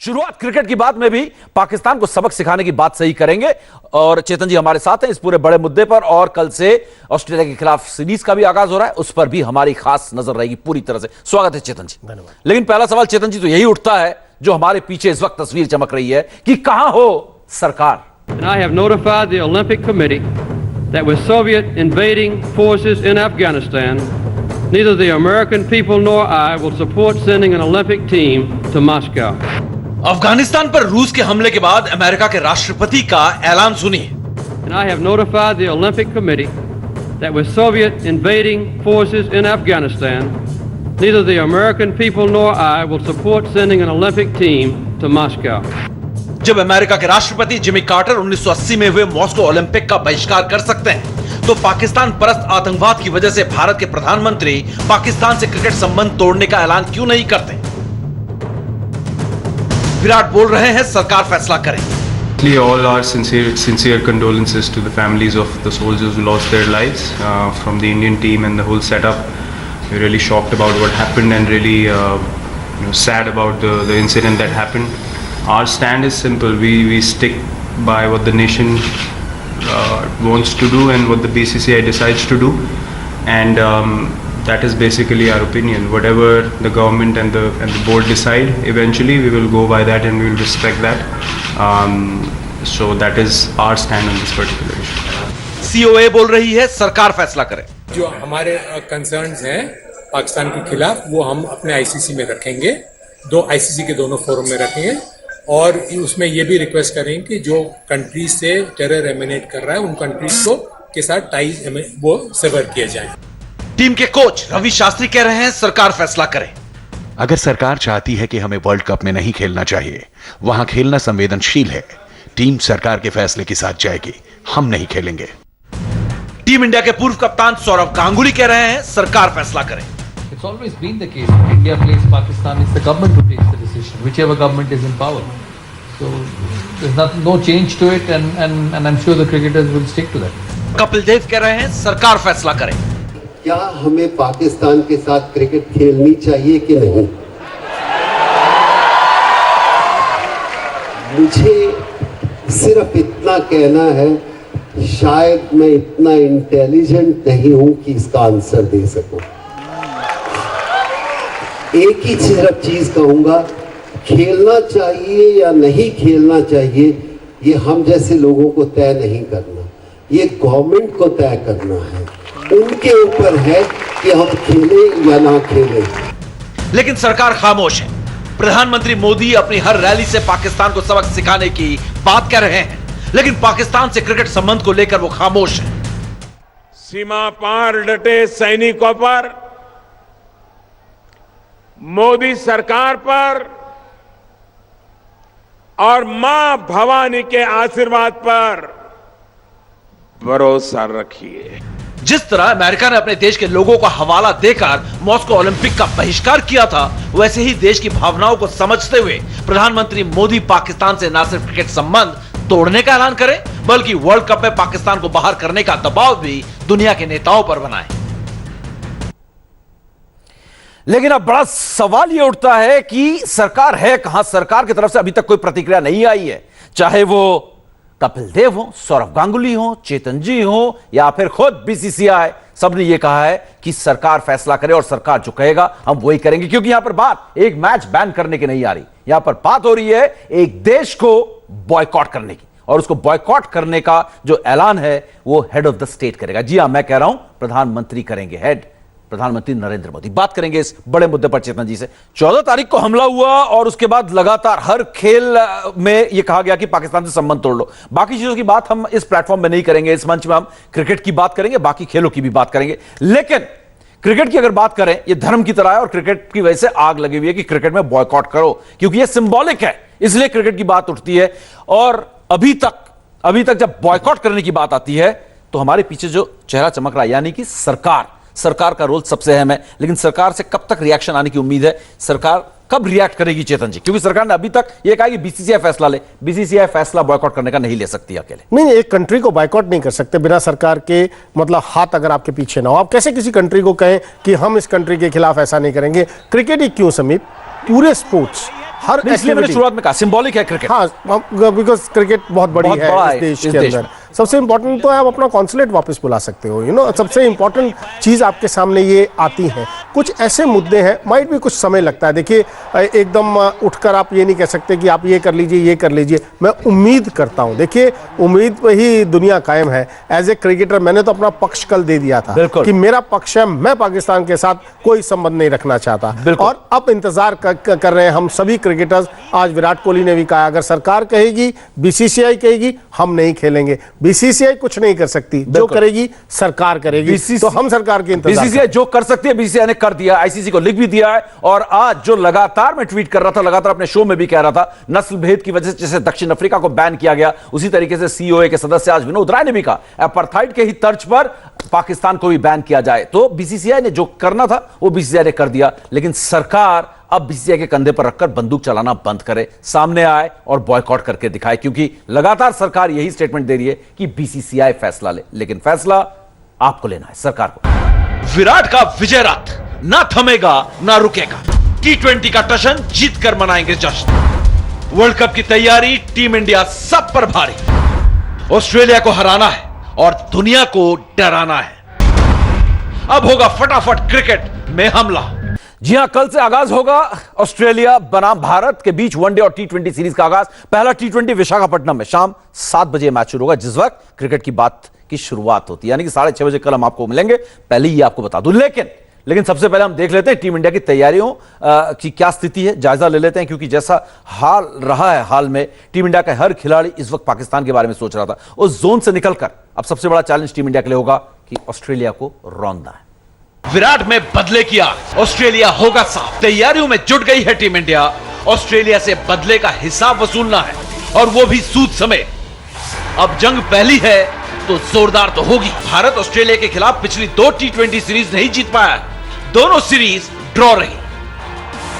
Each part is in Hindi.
शुरुआत क्रिकेट की बात में भी पाकिस्तान को सबक सिखाने की बात सही करेंगे और चेतन जी हमारे साथ हैं इस पूरे बड़े मुद्दे पर। और कल से ऑस्ट्रेलिया के खिलाफ सीरीज का भी आगाज हो रहा है, उस पर भी हमारी खास नजर रहेगी पूरी तरह से। स्वागत है चेतन जी। धन्यवाद। लेकिन पहला सवाल चेतन जी तो यही उठता है जो हमारे पीछे इस वक्त तस्वीर चमक रही है कि कहां हो सरकार। And I have notified the Olympic Committee that with Soviet invading forces in Afghanistan, neither the American people nor I will support sending an Olympic team to Moscow. Afghanistan पर रूस के हमले के बाद अमेरिका के राष्ट्रपति का ऐलान सुनिए। And I have notified the Olympic Committee that with Soviet invading forces in Afghanistan, neither the American people nor I will support sending an Olympic team to Moscow. जब अमेरिका के राष्ट्रपति जिमी कार्टर 1980 में हुए मॉस्को ओलंपिक का बहिष्कार कर सकते हैं तो पाकिस्तान परस्त आतंकवाद की वजह से भारत के प्रधानमंत्री पाकिस्तान से क्रिकेट संबंध तोड़ने का ऐलान क्यों नहीं करते। विराट बोल रहे हैं सरकार फैसला करे। All our sincere condolences to the families of the soldiers who lost their lives from the Indian team and the whole setup. We're really shocked about what happened and really sad about the incident that happened. Our stand is simple. We stick by what the nation wants to do and what the BCCI decides to do, and that is basically our opinion. Whatever the government and the board decide, eventually we will go by that and we will respect that. So that is our stand on this particular issue. COA बोल रही है सरकार फैसला करे। जो हमारे कंसर्न्स हैं पाकिस्तान के खिलाफ वो हम अपने ICC में रखेंगे, ICC के दोनों फोरम में रखेंगे और उसमें ये भी रिक्वेस्ट करेंगे कि जो कंट्रीज से टेरर एमिनेट कर रहा है उन कंट्रीज को के साथ टाई वो सेवर किया जाए। टीम के कोच रवि शास्त्री कह रहे हैं सरकार फैसला करे। अगर सरकार चाहती है कि हमें वर्ल्ड कप में नहीं खेलना चाहिए, वहां खेलना संवेदनशील है, टीम सरकार के फैसले के साथ जाएगी, हम नहीं खेलेंगे। टीम इंडिया के पूर्व कप्तान सौरव गांगुली कह रहे हैं सरकार फैसला करे। It's always been the case. If India plays Pakistan, it's the government who takes the decision, whichever government is in power. So there's no change to it, and I'm sure the cricketers will stick to that. Kapil Dev कह रहे हैं सरकार फैसला करे। क्या हमें पाकिस्तान के साथ क्रिकेट खेलनी चाहिए कि नहीं? मुझे सिर्फ इतना कहना है, शायद मैं इतना इंटेलिजेंट नहीं हूं कि इसका आंसर दे सकूं। एक ही सिर्फ चीज कहूंगा, खेलना चाहिए या नहीं खेलना चाहिए ये हम जैसे लोगों को तय नहीं करना, ये गवर्नमेंट को तय करना है। उनके ऊपर है कि हम खेलें या ना खेलें। लेकिन सरकार खामोश है। प्रधानमंत्री मोदी अपनी हर रैली से पाकिस्तान को सबक सिखाने की बात कर रहे हैं, लेकिन पाकिस्तान से क्रिकेट संबंध को लेकर वो खामोश है। सीमा पार डटे सैनिकों पर, मोदी सरकार पर और मां भवानी के आशीर्वाद पर भरोसा रखिए। जिस तरह अमेरिका ने अपने देश के लोगों का हवाला देकर मॉस्को ओलंपिक का बहिष्कार किया था, वैसे ही देश की भावनाओं को समझते हुए प्रधानमंत्री मोदी पाकिस्तान से न सिर्फ क्रिकेट संबंध तोड़ने का ऐलान करें, बल्कि वर्ल्ड कप में पाकिस्तान को बाहर करने का दबाव भी दुनिया के नेताओं पर बनाए। लेकिन अब बड़ा सवाल यह उठता है कि सरकार है कहां। सरकार की तरफ से अभी तक कोई प्रतिक्रिया नहीं आई है, चाहे वो कपिल देव हो, सौरव गांगुली हो, चेतन जी हो या फिर खुद BCCI, सबने ये कहा है कि सरकार फैसला करे और सरकार जो कहेगा हम वही करेंगे। क्योंकि यहां पर बात एक मैच बैन करने की नहीं आ रही, यहां पर बात हो रही है एक देश को बॉयकॉट करने की, और उसको बॉयकॉट करने का जो ऐलान है वो हेड ऑफ द स्टेट करेगा। जी हां, मैं कह रहा हूं प्रधानमंत्री करेंगे हेड, प्रधानमंत्री नरेंद्र मोदी। बात करेंगे इस बड़े मुद्दे पर चेतन जी से। 14 तारीख को हमला हुआ और उसके बाद लगातार हर खेल में यह कहा गया कि पाकिस्तान से संबंध तोड़ लो। बाकी चीजों की बात हम इस प्लेटफॉर्म में नहीं करेंगे, इस मंच में हम क्रिकेट की बात करेंगे, बाकी खेलों की भी बात करेंगे। लेकिन क्रिकेट की अगर बात करें, यह धर्म की तरह है और क्रिकेट की वजह से आग लगी हुई है कि क्रिकेट में बॉयकॉट करो, क्योंकि यह सिंबॉलिक है, इसलिए क्रिकेट की बात उठती है। और अभी तक जब बॉयकॉट करने की बात आती है तो हमारे पीछे जो चेहरा चमक रहा है, यानी कि सरकार का रोल सबसे अहम है। लेकिन सरकार से कब तक रिएक्शन आने की उम्मीद है, सरकार कब रिएक्ट करेगी चेतन जी? क्योंकि सरकार ने अभी तक यह कहा कि BCCI फैसला ले, BCCI फैसला बॉयकॉट करने का नहीं ले सकती अकेले। नहीं, एक कंट्री को बॉयकॉट नहीं कर सकते बिना सरकार के, मतलब हाथ अगर आपके पीछे ना हो। आप कैसे किसी कंट्री को कहें कि हम इस कंट्री के खिलाफ ऐसा नहीं करेंगे? क्रिकेट ही क्यों समीप, पूरे स्पोर्ट्स हर इसलिए मैंने शुरुआत में कहा सिंबॉलिक है क्रिकेट। हाँ, बिकॉज क्रिकेट बहुत बड़ी है इस देश के अंदर। सबसे इंपॉर्टेंट तो है आप अपना कॉन्सुलेट वापस बुला सकते हो, सबसे इंपॉर्टेंट चीज़ आपके सामने ये आती है। कुछ ऐसे मुद्दे हैं, माइट भी कुछ समय लगता है। देखिए, एकदम उठकर आप ये नहीं कह सकते कि आप ये कर लीजिए, ये कर लीजिए। मैं उम्मीद करता हूँ, देखिए उम्मीद पे ही दुनिया कायम है। एज ए क्रिकेटर मैंने तो अपना पक्ष कल दे दिया था कि मेरा पक्ष है, मैं पाकिस्तान के साथ कोई संबंध नहीं रखना चाहता। और अब इंतजार कर रहे हैं हम सभी क्रिकेटर्स। आज विराट कोहली ने भी कहा अगर सरकार कहेगी, बीसीसीआई कहेगी, हम नहीं खेलेंगे। बीसीसीआई कुछ नहीं कर सकती, जो करेगी सरकार करेगी, तो हम सरकार के इंतजार। बीसीसीआई जो कर सकती है बीसीसीआई ने कर दिया, आईसीसी को लिख भी दिया है। और आज जो लगातार मैं ट्वीट कर रहा था, लगातार अपने शो में भी कह रहा था, नस्ल भेद की वजह से जैसे दक्षिण अफ्रीका को बैन किया गया, उसी तरीके से सीओए के सदस्य आज विनोद राय ने भी कहा अपार्थाइड के ही तर्ज पर पाकिस्तान को भी बैन किया जाए। तो बीसीसीआई ने जो करना था वो बीसीसीआई ने कर दिया, लेकिन सरकार अब बीसीसीआई के कंधे पर रखकर बंदूक चलाना बंद करे, सामने आए और बॉयकॉट करके दिखाए, क्योंकि लगातार सरकार यही स्टेटमेंट दे रही है कि बीसीसीआई फैसला ले, लेकिन फैसला आपको लेना है, सरकार को। विराट का विजय रथ ना थमेगा ना रुकेगा। T20 का टशन जीतकर मनाएंगे जश्न। वर्ल्ड कप की तैयारी टीम इंडिया सब पर भारी। ऑस्ट्रेलिया को हराना है और दुनिया को डराना है। अब होगा फटाफट क्रिकेट में हमला। जी हां, कल से आगाज होगा ऑस्ट्रेलिया बनाम भारत के बीच वनडे और T20 सीरीज का आगाज। पहला T20 विशाखापट्टनम में शाम 7 बजे मैच शुरू होगा, जिस वक्त क्रिकेट की बात की शुरुआत होती है, यानी कि 6:30 बजे कल हम आपको मिलेंगे। पहले ही आपको बता दूं, लेकिन सबसे पहले हम देख लेते हैं टीम इंडिया की तैयारियों की क्या स्थिति है, जायजा ले लेते हैं, क्योंकि जैसा हाल रहा है हाल में, टीम इंडिया का हर खिलाड़ी इस वक्त पाकिस्तान के बारे में सोच रहा था। उस जोन से निकलकर अब सबसे बड़ा चैलेंज टीम इंडिया के लिए होगा कि ऑस्ट्रेलिया को रौंदना है। विराट में बदले की आग, ऑस्ट्रेलिया होगा साफ। तैयारियों में जुट गई है टीम इंडिया। ऑस्ट्रेलिया से बदले का हिसाब वसूलना है, और वो भी सूद समेत। अब जंग पहली है तो जोरदार तो होगी। भारत ऑस्ट्रेलिया के खिलाफ पिछली 2 T20 सीरीज नहीं जीत पाया है, दोनों सीरीज ड्रॉ रही।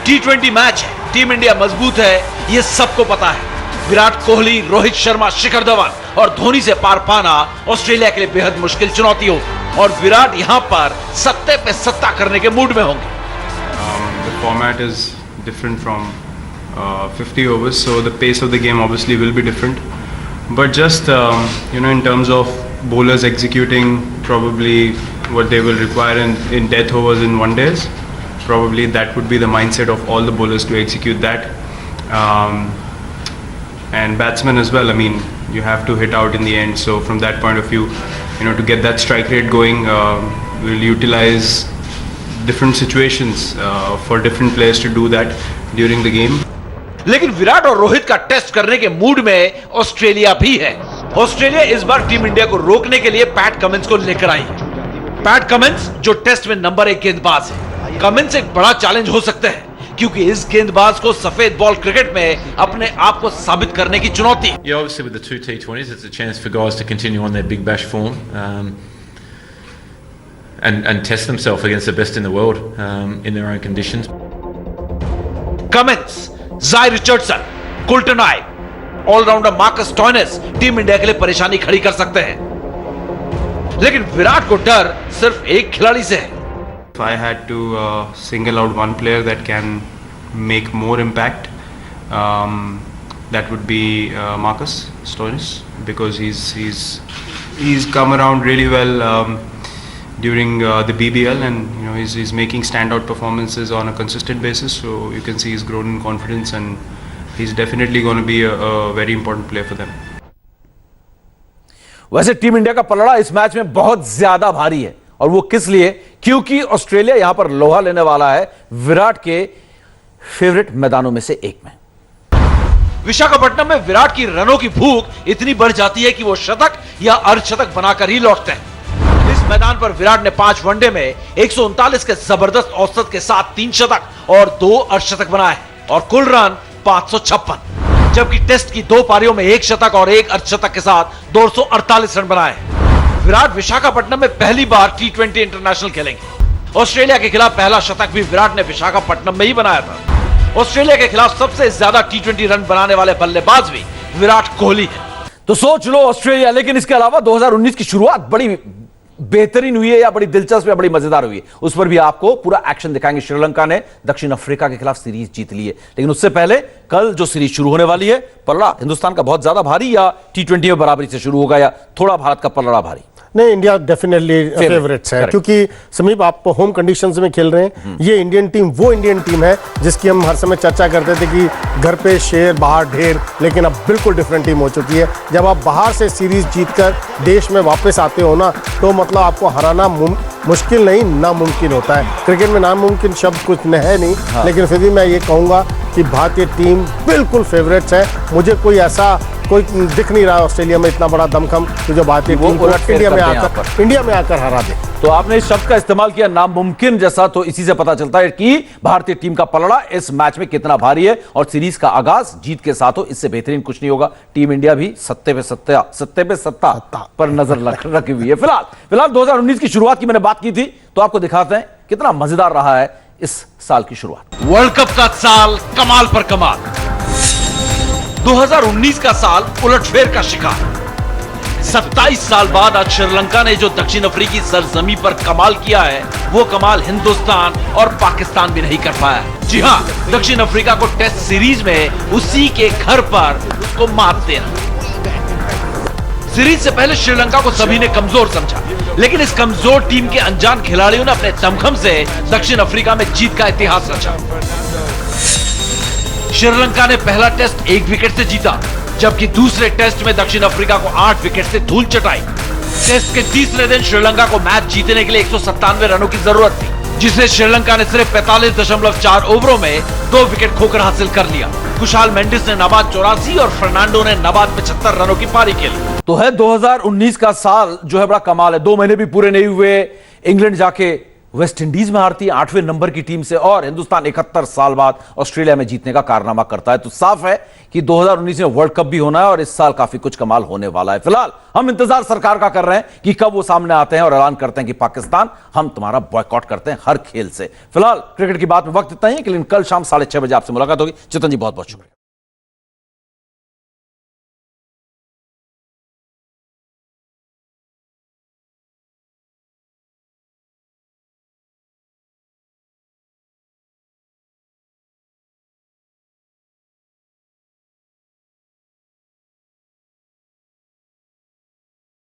T20 मैच है, टीम इंडिया मजबूत है, ये सबको पता है। विराट कोहली, रोहित शर्मा, शिखर धवन और धोनी से पार पाना ऑस्ट्रेलिया के लिए बेहद मुश्किल चुनौती होगी, और विराट यहां पर सत्ते पे सत्ता करने के मूड में होंगे। The format is different from 50 overs, so the pace of the game obviously will be different. But just in terms of bowlers executing probably what they will require in death overs in one days, probably that would be the mindset of all the bowlers to execute that. And batsmen as well. I mean, you have to hit out in the end. So from that point of view, to get that strike rate going, we'll utilize different situations for different players to do that during the game. लेकिन विराट और रोहित का टेस्ट करने के मूड में ऑस्ट्रेलिया भी है। ऑस्ट्रेलिया इस बार टीम इंडिया को रोकने के लिए पैट कमिंस को लेकर आई है। पैट कमिंस जो टेस्ट में नंबर 1 गेंदबाज है। कमिंस एक बड़ा चैलेंज हो सकता है, क्योंकि इस गेंदबाज को सफेद बॉल क्रिकेट में अपने आप को साबित करने की चुनौती। Yeah, obviously with the 2 T20s, it's a chance for guys to continue on their big bash form and test themselves against the best in the world in their own conditions. Cummins, Jhye Richardson, कुल्टन आई, all rounder Marcus Stoinis team India के लिए परेशानी खड़ी कर सकते हैं, लेकिन विराट को डर सिर्फ एक खिलाड़ी से है। If I had to single out one player that can make more impact, that would be Marcus Stoinis, because he's come around really well during the BBL, and he's making standout performances on a consistent basis. So you can see he's grown in confidence, and he's definitely going to be a very important player for them. वैसे टीम इंडिया का पलड़ा इस मैच में बहुत ज्यादा भारी है, और वो किस लिए? क्योंकि ऑस्ट्रेलिया यहां पर लोहा लेने वाला है विराट के फेवरेट मैदानों में से एक में। विशाखापट्टनम में विराट की रनों की भूख इतनी बढ़ जाती है कि वो शतक या अर्धशतक बनाकर ही लौटते हैं। इस मैदान पर विराट ने 5 वनडे में 139 के जबरदस्त औसत के साथ 3 शतक और 2 अर्धशतक बनाए, और कुल रन 556, जबकि टेस्ट की 2 पारियों में 1 शतक और 1 अर्धशतक के साथ 248 रन बनाए। विराट विशाखापट्टनम में पहली बार T20 इंटरनेशनल खेलेंगे। ऑस्ट्रेलिया के खिलाफ पहला शतक भी विराट ने विशाखापट्टनम में ही बनाया था। ऑस्ट्रेलिया के खिलाफ सबसे ज्यादा T20 रन बनाने वाले बल्लेबाज भी विराट कोहली है। तो सोच लो ऑस्ट्रेलिया, लेकिन इसके अलावा 2019 की शुरुआत बड़ी बेहतरीन हुई है या बड़ी दिलचस्प या बड़ी मजेदार हुई है, उस पर भी आपको पूरा एक्शन दिखाएंगे। श्रीलंका ने दक्षिण अफ्रीका के खिलाफ सीरीज जीत ली है, लेकिन उससे पहले कल जो सीरीज शुरू होने वाली है, पलड़ा हिंदुस्तान का बहुत ज्यादा भारी या T20 में बराबरी से शुरू होगा या थोड़ा भारत का पलड़ा भारी? नहीं, इंडिया डेफिनेटली फेवरेट्स है, क्योंकि समीप आप होम कंडीशंस में खेल रहे हैं। ये इंडियन टीम वो इंडियन टीम है जिसकी हम हर समय चर्चा करते थे कि घर पे शेर बाहर ढेर, लेकिन अब बिल्कुल डिफरेंट टीम हो चुकी है। जब आप बाहर से सीरीज जीतकर देश में वापस आते हो ना, तो मतलब आपको हराना मुश्किल नहीं नामुमकिन होता है। क्रिकेट में नामुमकिन शब्द कुछ है नहीं, लेकिन फिर भी मैं ये कहूँगा कि भारतीय टीम बिल्कुल फेवरेट्स है। मुझे कोई दिख नहीं रहा ऑस्ट्रेलिया में इतना बड़ा दमखम कि जो भारतीय टीम को इंडिया में आकर हरा दे। तो आपने इस शब्द का इस्तेमाल किया नामुमकिन जैसा, तो इसी से पता चलता है कि भारतीय टीम का पलड़ा इस मैच में कितना भारी है और सीरीज का आगाज जीत के साथ हो, इससे बेहतरीन कुछ नहीं होगा। टीम इंडिया भी सत्ते पे सत्ता पर नजर रखी हुई है। फिलहाल 2019 की शुरुआत की मैंने बात की थी, तो आपको दिखाते हैं कितना मजेदार रहा है इस साल की शुरुआत। वर्ल्ड कप का साल कमाल पर कमाल, 2019 का साल उलटफेर का शिकार। 27 साल बाद आज श्रीलंका ने जो दक्षिण अफ्रीकी सरजमी पर कमाल किया है, वो कमाल हिंदुस्तान और पाकिस्तान भी नहीं कर पाया। जी हां, दक्षिण अफ्रीका को टेस्ट सीरीज में उसी के घर पर उसको मात देना। सीरीज से पहले श्रीलंका को सभी ने कमजोर समझा, लेकिन इस कमजोर टीम के अनजान खिलाड़ियों ने अपने दमखम से दक्षिण अफ्रीका में जीत का इतिहास रचा। श्रीलंका ने पहला टेस्ट 1 विकेट से जीता, जबकि दूसरे टेस्ट में दक्षिण अफ्रीका को 8 विकेट से धूल चटाई। टेस्ट के तीसरे दिन श्रीलंका को मैच जीतने के लिए 197 रनों की जरूरत थी, जिसे श्रीलंका ने सिर्फ 45.4 ओवरों में 2 विकेट खोकर हासिल कर लिया। कुशाल मेंडिस ने नाबाद 84 और फर्नांडो ने नाबाद 75 रनों की पारी खेली। तो है 2019 का साल जो है बड़ा कमाल है। 2 महीने भी पूरे नहीं हुए, इंग्लैंड जाके वेस्ट इंडीज में हारती है 8वें नंबर की टीम से, और हिंदुस्तान 71 साल बाद ऑस्ट्रेलिया में जीतने का कारनामा करता है। तो साफ है कि 2019 में वर्ल्ड कप भी होना है और इस साल काफी कुछ कमाल होने वाला है। फिलहाल हम इंतजार सरकार का कर रहे हैं कि कब वो सामने आते हैं और ऐलान करते हैं कि पाकिस्तान हम तुम्हारा बॉयकॉट करते हैं हर खेल से। फिलहाल क्रिकेट की बात में वक्त इतना ही है, लेकिन कल शाम 6:30 बजे आपसे मुलाकात होगी। चेतन जी बहुत बहुत शुक्रिया।